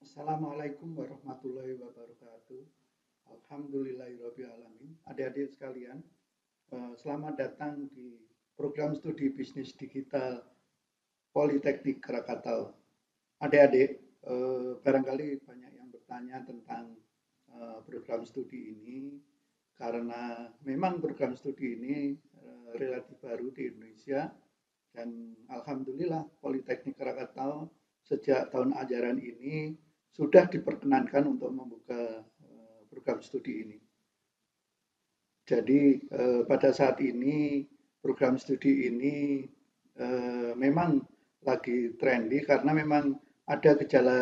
Assalamualaikum warahmatullahi wabarakatuh. Alhamdulillahirabbil alamin. Adik-adik sekalian, selamat datang di program studi bisnis digital Politeknik Krakatau. Adik-adik, barangkali banyak yang bertanya tentang program studi ini karena memang program studi ini relatif baru di Indonesia dan alhamdulillah Politeknik Krakatau sejak tahun ajaran ini sudah diperkenankan untuk membuka program studi ini. Jadi pada saat ini program studi ini memang lagi trendy karena memang ada gejala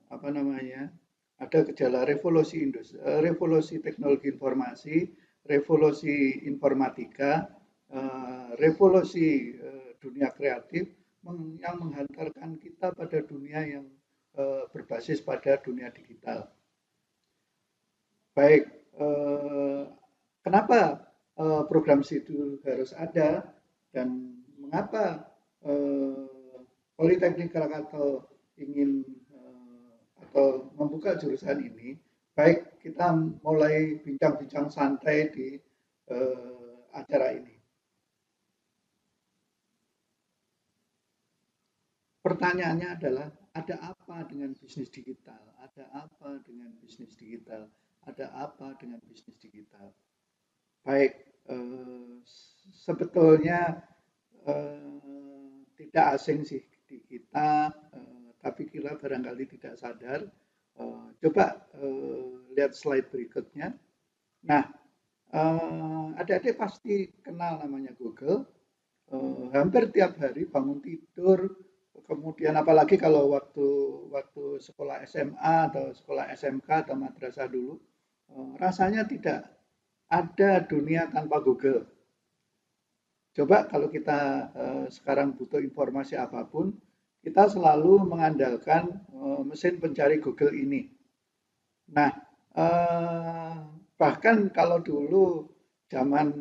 apa namanya? Ada gejala revolusi industri, revolusi teknologi informasi, revolusi informatika, revolusi dunia kreatif yang menghantarkan kita pada dunia yang berbasis pada dunia digital. Baik, kenapa program situ harus ada dan mengapa Politeknik Krakatau ingin atau membuka jurusan ini? Baik, kita mulai bincang-bincang santai di acara ini. Pertanyaannya adalah, ada apa dengan bisnis digital? Ada apa dengan bisnis digital? Ada apa dengan bisnis digital? Baik, sebetulnya tidak asing sih di kita, tapi kita barangkali tidak sadar. Coba lihat slide berikutnya. Nah, adik-adik pasti kenal namanya Google. Hampir tiap hari bangun tidur, kemudian apalagi kalau waktu sekolah SMA atau sekolah SMK atau madrasah dulu, rasanya tidak ada dunia tanpa Google. Coba kalau kita sekarang butuh informasi apapun, kita selalu mengandalkan mesin pencari Google ini. Nah, bahkan kalau dulu zaman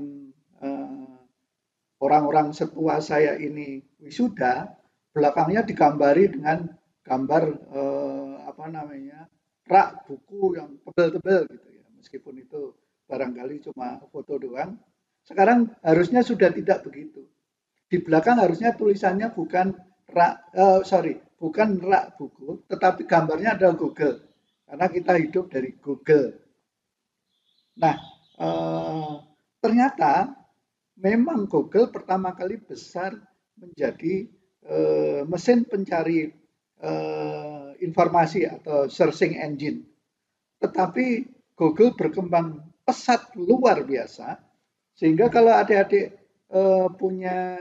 orang-orang setua saya ini wisuda, belakangnya digambari dengan gambar apa namanya, rak buku yang tebel-tebel gitu ya. Meskipun itu barangkali cuma foto doang. Sekarang harusnya sudah tidak begitu. Di belakang harusnya tulisannya bukan bukan rak buku, tetapi gambarnya adalah Google. Karena kita hidup dari Google. Nah, ternyata memang Google pertama kali besar menjadi mesin pencari informasi atau searching engine. Tetapi Google berkembang pesat luar biasa, sehingga kalau adik-adik punya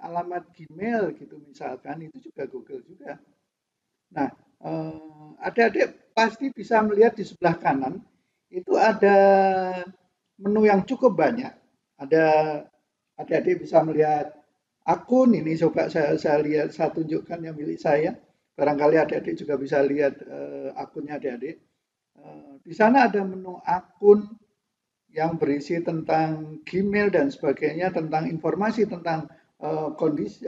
alamat Gmail gitu misalkan, itu juga Google juga. Nah, adik-adik pasti bisa melihat di sebelah kanan itu ada menu yang cukup banyak. Ada adik-adik bisa melihat akun ini, coba saya lihat, saya tunjukkan yang milik saya. Barangkali adik-adik juga bisa lihat akunnya adik-adik. Di sana ada menu akun yang berisi tentang Gmail dan sebagainya, tentang informasi tentang kondisi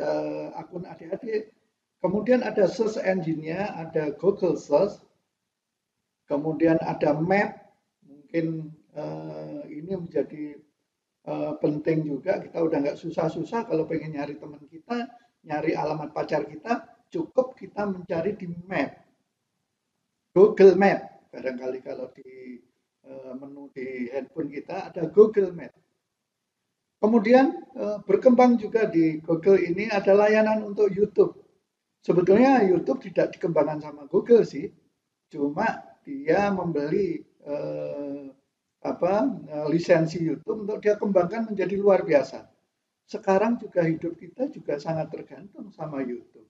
akun adik-adik. Kemudian ada search engine-nya, ada Google Search. Kemudian ada map, mungkin ini menjadi penting juga. Kita udah nggak susah-susah kalau pengen nyari teman kita, nyari alamat pacar kita, cukup kita mencari di map, Google Map. Barangkali kalau di menu di handphone kita ada Google Map. Kemudian berkembang juga di Google ini ada layanan untuk YouTube. Sebetulnya YouTube tidak dikembangkan sama Google sih, cuma dia membeli lisensi YouTube untuk dia kembangkan menjadi luar biasa. Sekarang juga hidup kita juga sangat tergantung sama YouTube.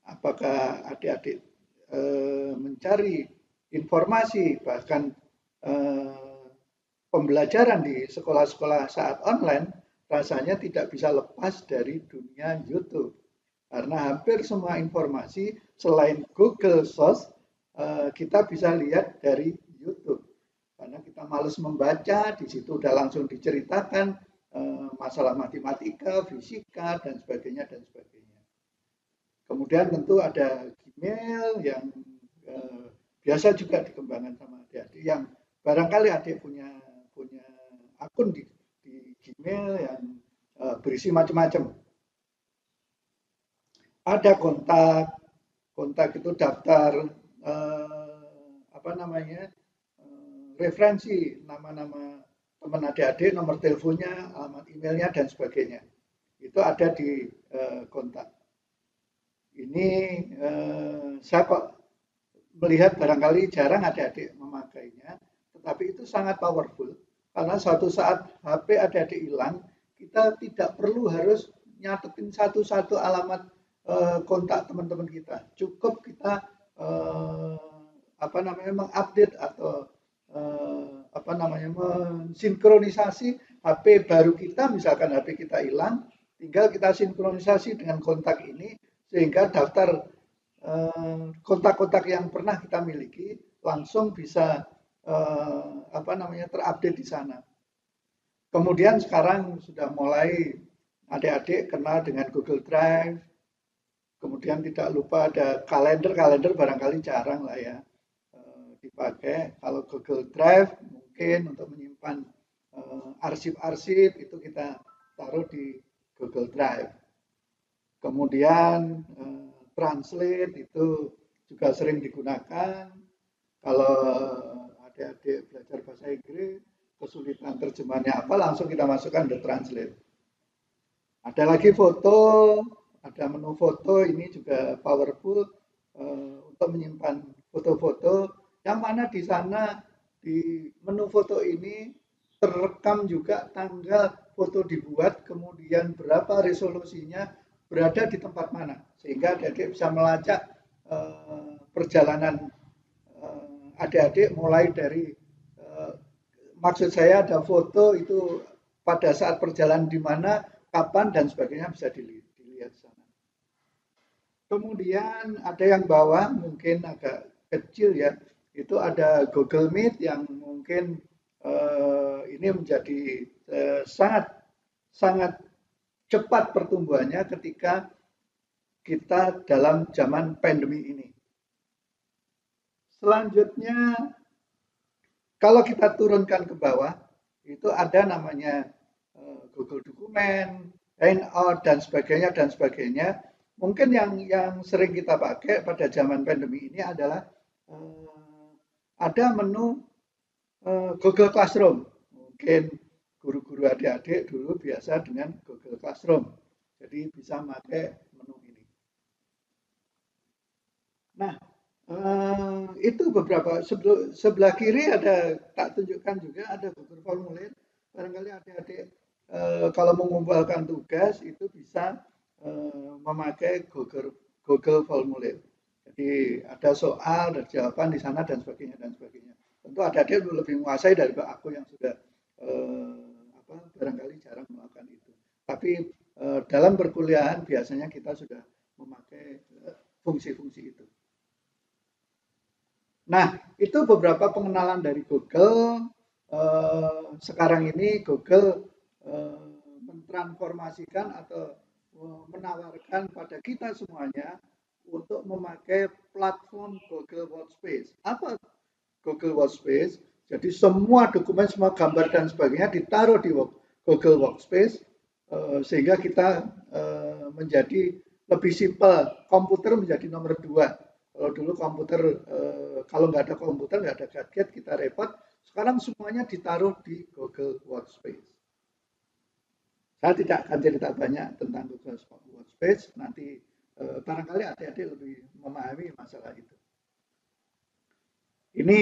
Apakah adik-adik mencari informasi, bahkan pembelajaran di sekolah-sekolah saat online, rasanya tidak bisa lepas dari dunia YouTube. Karena hampir semua informasi selain Google Search, kita bisa lihat dari YouTube. Karena kita males membaca, di situ udah langsung diceritakan masalah matematika, fisika, dan sebagainya, dan sebagainya. Kemudian tentu ada Gmail yang biasa juga dikembangkan sama adik-adik yang barangkali adik punya punya akun di Gmail yang berisi macam-macam. Ada kontak, kontak itu daftar apa namanya referensi nama-nama teman adik-adik, nomor teleponnya, alamat emailnya dan sebagainya. Itu ada di kontak. Ini saya kok melihat barangkali jarang adik-adik memakainya, tetapi itu sangat powerful karena suatu saat HP adik-adik hilang, kita tidak perlu harus nyatetin satu-satu alamat kontak teman-teman kita. Cukup kita apa namanya mengupdate atau apa namanya mensinkronisasi HP baru kita, misalkan HP kita hilang, tinggal kita sinkronisasi dengan kontak ini sehingga daftar kontak-kontak yang pernah kita miliki langsung bisa apa namanya terupdate di sana. Kemudian sekarang sudah mulai adik-adik kenal dengan Google Drive. Kemudian tidak lupa ada kalender barangkali jarang lah ya dipakai. Kalau Google Drive mungkin untuk menyimpan arsip-arsip itu kita taruh di Google Drive. Kemudian Translate itu juga sering digunakan. Kalau adik-adik belajar bahasa Inggris, kesulitan terjemahnya apa, langsung kita masukkan ke Translate. Ada lagi foto, ada menu foto, ini juga powerful untuk menyimpan foto-foto, yang mana di sana di menu foto ini terekam juga tanggal foto dibuat, kemudian berapa resolusinya, berada di tempat mana, sehingga adik-adik bisa melacak perjalanan adik-adik mulai dari maksud saya ada foto itu pada saat perjalanan di mana, kapan dan sebagainya bisa dilihat sana. Kemudian ada yang bawah mungkin agak kecil ya, itu ada Google Meet yang mungkin ini menjadi sangat sangat cepat pertumbuhannya ketika kita dalam zaman pandemi ini. Selanjutnya, kalau kita turunkan ke bawah, itu ada namanya Google Dokumen, Hangout, dan sebagainya. Mungkin yang sering kita pakai pada zaman pandemi ini adalah ada menu Google Classroom. Mungkin guru-guru adik-adik dulu biasa dengan Google Classroom. Jadi bisa pakai menu ini. Nah, itu beberapa. Sebelah kiri ada, tak tunjukkan juga ada Google Formulir. Barangkali adik-adik kalau mengumpulkan tugas itu bisa memakai Google Formulir. Jadi ada soal dan jawaban di sana dan sebagainya. Tentu adik-adik lebih menguasai daripada aku yang sudah barangkali jarang melakukan itu. Tapi dalam perkuliahan biasanya kita sudah memakai fungsi-fungsi itu. Nah, itu beberapa pengenalan dari Google. Sekarang ini Google mentransformasikan atau menawarkan pada kita semuanya untuk memakai platform Google Workspace. Apa Google Workspace? Jadi semua dokumen, semua gambar dan sebagainya ditaruh di Google Workspace sehingga kita menjadi lebih simpel. Komputer menjadi nomor 2. Kalau dulu komputer, kalau nggak ada komputer, nggak ada gadget, kita repot. Sekarang semuanya ditaruh di Google Workspace. Saya tidak akan cerita banyak tentang Google Workspace. Nanti barangkali adik-adik lebih memahami masalah itu. Ini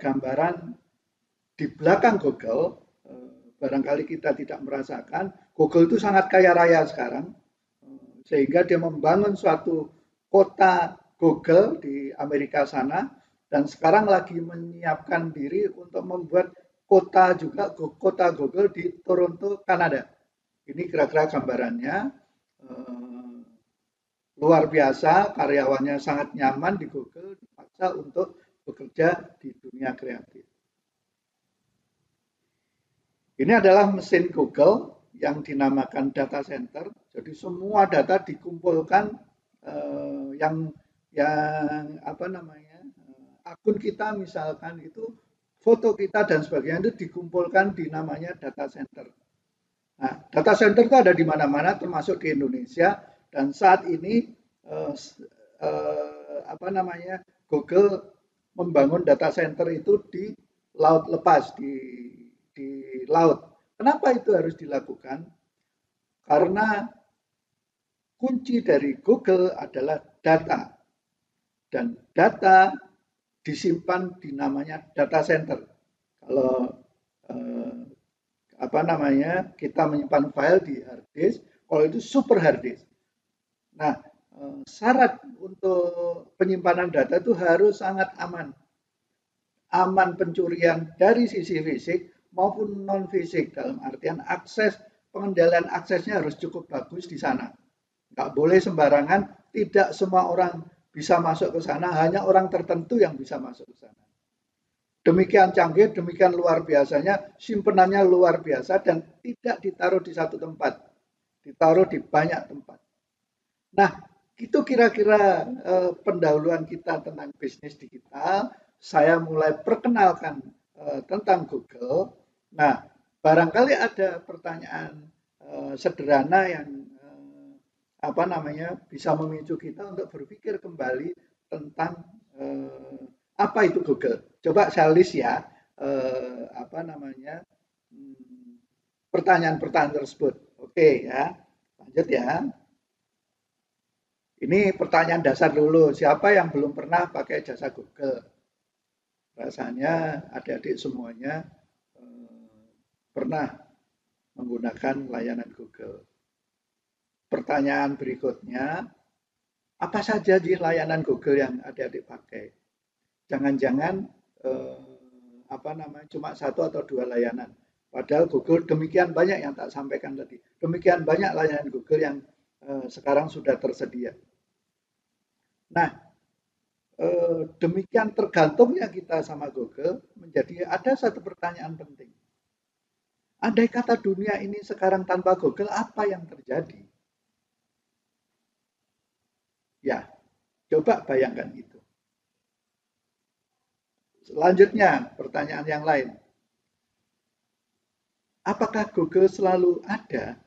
gambaran di belakang Google. Barangkali kita tidak merasakan. Google itu sangat kaya raya sekarang. Sehingga dia membangun suatu kota Google di Amerika sana. Dan sekarang lagi menyiapkan diri untuk membuat kota juga, kota Google di Toronto, Kanada. Ini kira-kira gambarannya. Luar biasa, karyawannya sangat nyaman di Google, dipaksa untuk bekerja di dunia kreatif. Ini adalah mesin Google yang dinamakan data center. Jadi semua data dikumpulkan yang apa namanya akun kita misalkan itu foto kita dan sebagainya itu dikumpulkan di namanya data center. Nah, data center itu ada di mana-mana termasuk di Indonesia dan saat ini apa namanya Google membangun data center itu di laut lepas di laut. Kenapa itu harus dilakukan? Karena kunci dari Google adalah data dan data disimpan di namanya data center. Kalau apa namanya kita menyimpan file di hard disk, kalau itu super hard disk. Nah, syarat untuk penyimpanan data itu harus sangat aman. Aman pencurian dari sisi fisik maupun non fisik dalam artian akses pengendalian aksesnya harus cukup bagus di sana. Nggak boleh sembarangan, tidak semua orang bisa masuk ke sana, hanya orang tertentu yang bisa masuk ke sana. Demikian canggih, demikian luar biasanya, simpenannya luar biasa dan tidak ditaruh di satu tempat, ditaruh di banyak tempat. Nah, itu kira-kira pendahuluan kita tentang bisnis digital. Saya mulai perkenalkan tentang Google. Nah, barangkali ada pertanyaan sederhana yang apa namanya bisa memicu kita untuk berpikir kembali tentang apa itu Google. Coba saya list ya apa namanya pertanyaan-pertanyaan tersebut. Oke ya, lanjut ya. Ini pertanyaan dasar dulu. Siapa yang belum pernah pakai jasa Google? Rasanya adik-adik semuanya pernah menggunakan layanan Google. Pertanyaan berikutnya, apa saja sih layanan Google yang adik-adik pakai? Jangan-jangan apa namanya cuma satu atau dua layanan. Padahal Google demikian banyak yang tak sampaikan tadi. Demikian banyak layanan Google yang sekarang sudah tersedia. Nah, demikian tergantungnya kita sama Google menjadi ada satu pertanyaan penting. Andai kata dunia ini sekarang tanpa Google, apa yang terjadi? Ya, coba bayangkan itu. Selanjutnya, pertanyaan yang lain. Apakah Google selalu ada?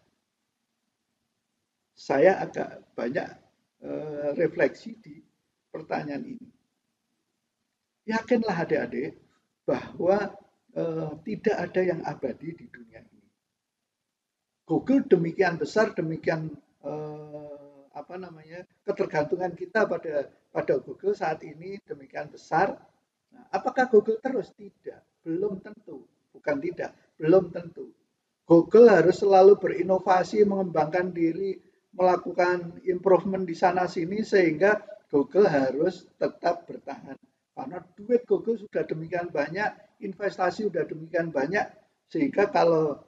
Saya agak banyak refleksi di pertanyaan ini. Yakinlah adik-adik bahwa tidak ada yang abadi di dunia ini. Google demikian besar, demikian apa namanya ketergantungan kita pada Google saat ini demikian besar. Nah, apakah Google terus? Tidak, belum tentu. Bukan tidak, belum tentu. Google harus selalu berinovasi, mengembangkan diri, melakukan improvement di sana sini sehingga Google harus tetap bertahan. Karena duit Google sudah demikian banyak, investasi sudah demikian banyak, sehingga kalau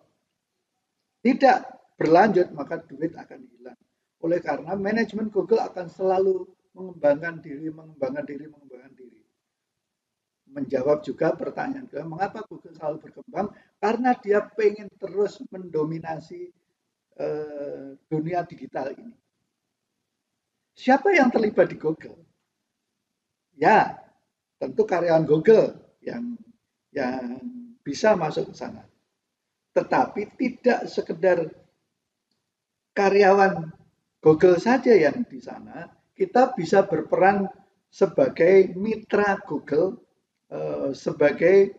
tidak berlanjut maka duit akan hilang. Oleh karena manajemen Google akan selalu mengembangkan diri. Menjawab juga pertanyaan kedua, mengapa Google selalu berkembang? Karena dia pengen terus mendominasi dunia digital ini. Siapa yang terlibat di Google? Ya, tentu karyawan Google yang bisa masuk ke sana. Tetapi tidak sekedar karyawan Google saja yang di sana, kita bisa berperan sebagai mitra Google, sebagai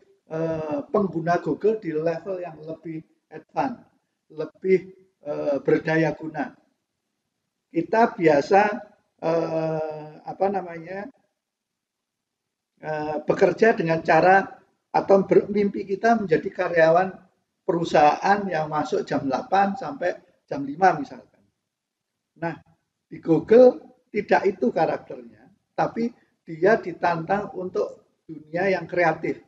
pengguna Google di level yang lebih advance, lebih berdaya guna. Kita biasa apa namanya bekerja dengan cara atau bermimpi kita menjadi karyawan perusahaan yang masuk jam 8 sampai jam 5 misalkan. Nah, di Google tidak itu karakternya, tapi dia ditantang untuk dunia yang kreatif,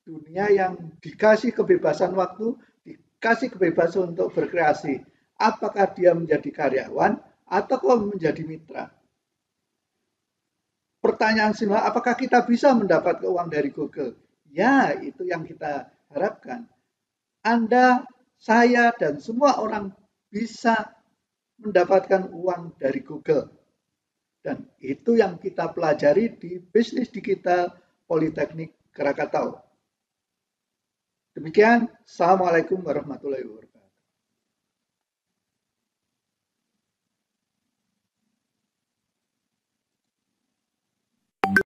dunia yang dikasih kebebasan waktu, dikasih kebebasan untuk berkreasi. Apakah dia menjadi karyawan atau menjadi mitra? Pertanyaan semula, apakah kita bisa mendapat uang dari Google? Ya, itu yang kita harapkan. Anda saya dan semua orang bisa mendapatkan uang dari Google. Dan itu yang kita pelajari di bisnis digital Politeknik Krakatau. Demikian, Assalamualaikum warahmatullahi wabarakatuh.